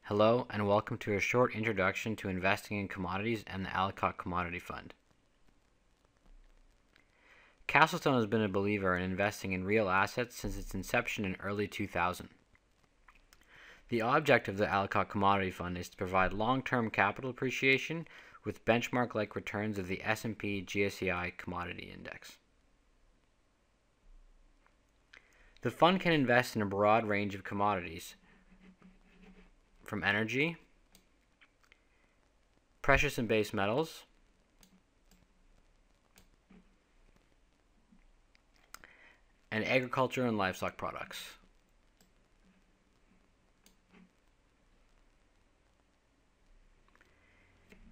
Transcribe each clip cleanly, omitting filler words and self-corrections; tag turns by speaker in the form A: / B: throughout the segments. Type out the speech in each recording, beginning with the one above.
A: Hello and welcome to a short introduction to investing in commodities and the Aliquot Commodity Fund. Castlestone has been a believer in investing in real assets since its inception in early 2000. The object of the Aliquot Commodity Fund is to provide long-term capital appreciation with benchmark-like returns of the S&P GSCI Commodity Index. The fund can invest in a broad range of commodities, from energy, precious and base metals, and agriculture and livestock products.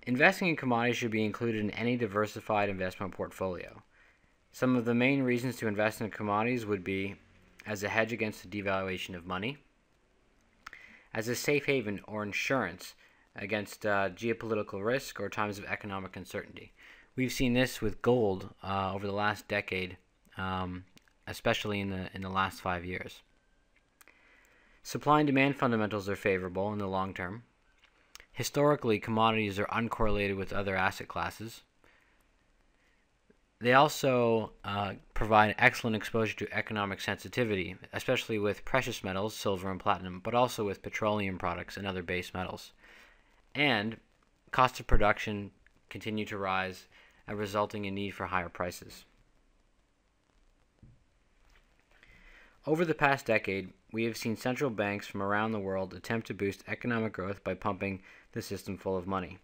A: Investing in commodities should be included in any diversified investment portfolio. Some of the main reasons to invest in commodities would be as a hedge against the devaluation of money, as a safe haven or insurance against geopolitical risk or times of economic uncertainty. We've seen this with gold over the last decade, especially in the last 5 years. Supply and demand fundamentals are favorable in the long term. Historically, commodities are uncorrelated with other asset classes. They also provide excellent exposure to economic sensitivity, especially with precious metals, silver and platinum, but also with petroleum products and other base metals. And costs of production continue to rise, resulting in need for higher prices. Over the past decade, we have seen central banks from around the world attempt to boost economic growth by pumping the system full of money.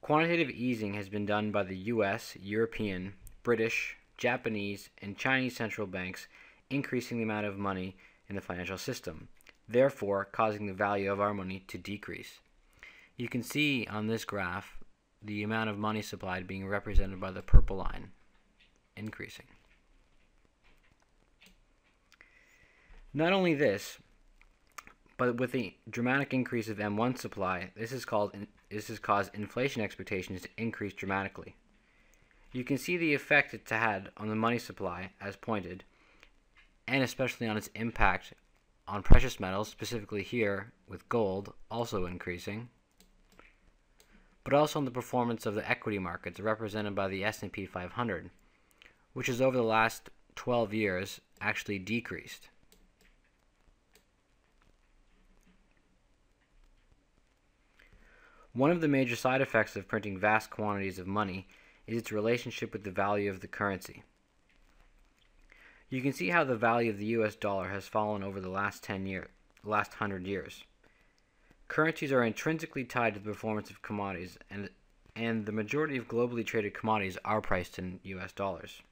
A: Quantitative easing has been done by the US, European, British, Japanese, and Chinese central banks, increasing the amount of money in the financial system, therefore causing the value of our money to decrease. You can see on this graph the amount of money supplied being represented by the purple line, increasing. Not only this, but with the dramatic increase of M1 supply, this has caused inflation expectations to increase dramatically. You can see the effect it's had on the money supply, as pointed, and especially on its impact on precious metals, specifically here with gold also increasing, but also on the performance of the equity markets represented by the S&P 500, which has over the last 12 years actually decreased. One of the major side effects of printing vast quantities of money is its relationship with the value of the currency. You can see how the value of the US dollar has fallen over the last 100 years. Currencies are intrinsically tied to the performance of commodities, and the majority of globally traded commodities are priced in US dollars.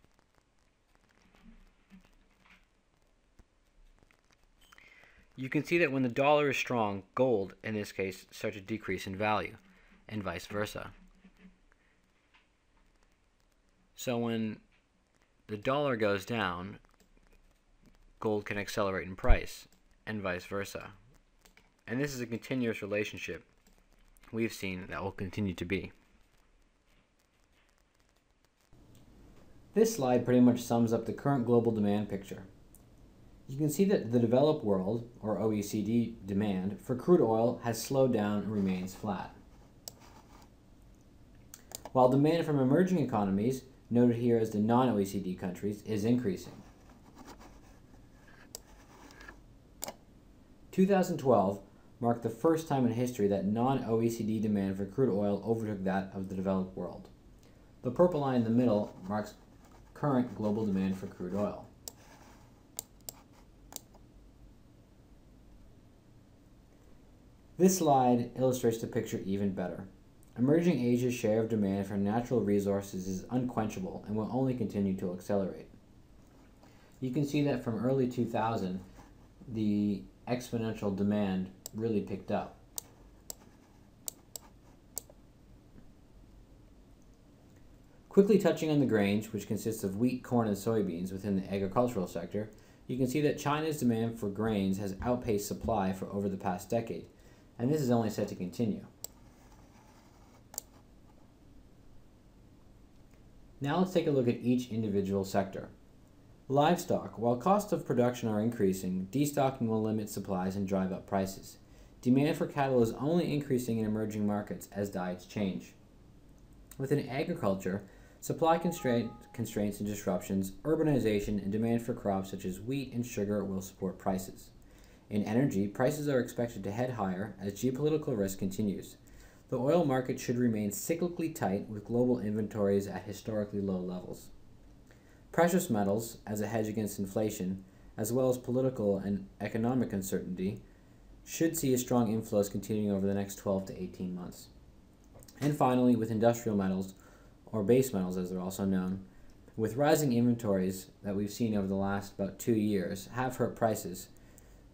A: You can see that when the dollar is strong, gold, in this case, starts to decrease in value, and vice versa. So when the dollar goes down, gold can accelerate in price, and vice versa. And this is a continuous relationship we've seen that will continue to be. This slide pretty much sums up the current global demand picture. You can see that the developed world, or OECD, demand for crude oil has slowed down and remains flat, while demand from emerging economies, noted here as the non-OECD countries, is increasing. 2012 marked the first time in history that non-OECD demand for crude oil overtook that of the developed world. The purple line in the middle marks current global demand for crude oil. This slide illustrates the picture even better. Emerging Asia's share of demand for natural resources is unquenchable and will only continue to accelerate. You can see that from early 2000, the exponential demand really picked up. Quickly touching on the grains, which consists of wheat, corn, and soybeans within the agricultural sector, you can see that China's demand for grains has outpaced supply for over the past decade, and this is only set to continue. Now let's take a look at each individual sector. Livestock. While costs of production are increasing, destocking will limit supplies and drive up prices. Demand for cattle is only increasing in emerging markets as diets change. Within agriculture, supply constraints and disruptions, urbanization, and demand for crops such as wheat and sugar will support prices. In energy, prices are expected to head higher as geopolitical risk continues. The oil market should remain cyclically tight with global inventories at historically low levels. Precious metals, as a hedge against inflation, as well as political and economic uncertainty, should see a strong inflows continuing over the next 12 to 18 months. And finally, with industrial metals, or base metals as they're also known, with rising inventories that we've seen over the last about 2 years have hurt prices.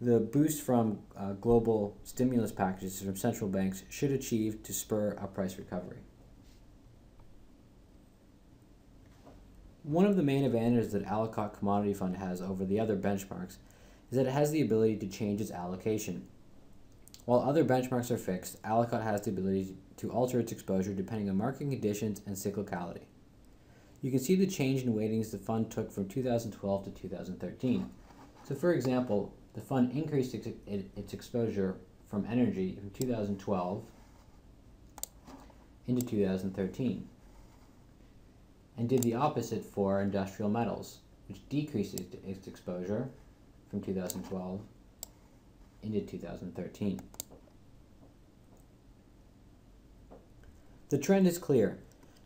A: The boost from global stimulus packages from central banks should achieve to spur a price recovery. One of the main advantages that Aliquot Commodity Fund has over the other benchmarks is that it has the ability to change its allocation. While other benchmarks are fixed, Aliquot has the ability to alter its exposure depending on market conditions and cyclicality. You can see the change in weightings the fund took from 2012 to 2013. So for example, the fund increased its exposure from energy from 2012 into 2013, and did the opposite for industrial metals, which decreased its exposure from 2012 into 2013. The trend is clear,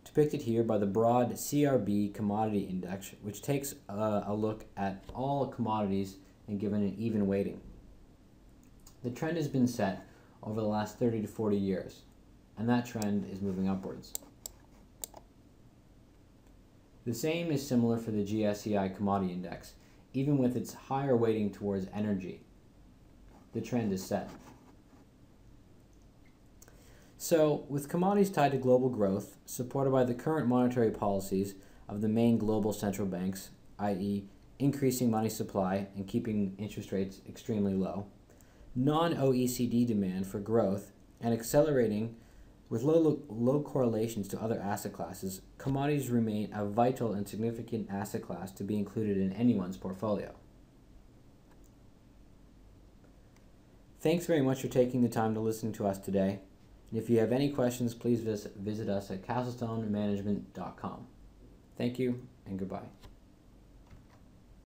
A: depicted here by the broad CRB commodity index, which takes a look at all commodities and given an even weighting. The trend has been set over the last 30 to 40 years, and that trend is moving upwards. The same is similar for the GSCI commodity index, even with its higher weighting towards energy. The trend is set. So, with commodities tied to global growth, supported by the current monetary policies of the main global central banks, i.e., increasing money supply and keeping interest rates extremely low, non-OECD demand for growth, and accelerating with low correlations to other asset classes, commodities remain a vital and significant asset class to be included in anyone's portfolio. Thanks very much for taking the time to listen to us today. And if you have any questions, please visit us at CastlestoneManagement.com. Thank you and goodbye.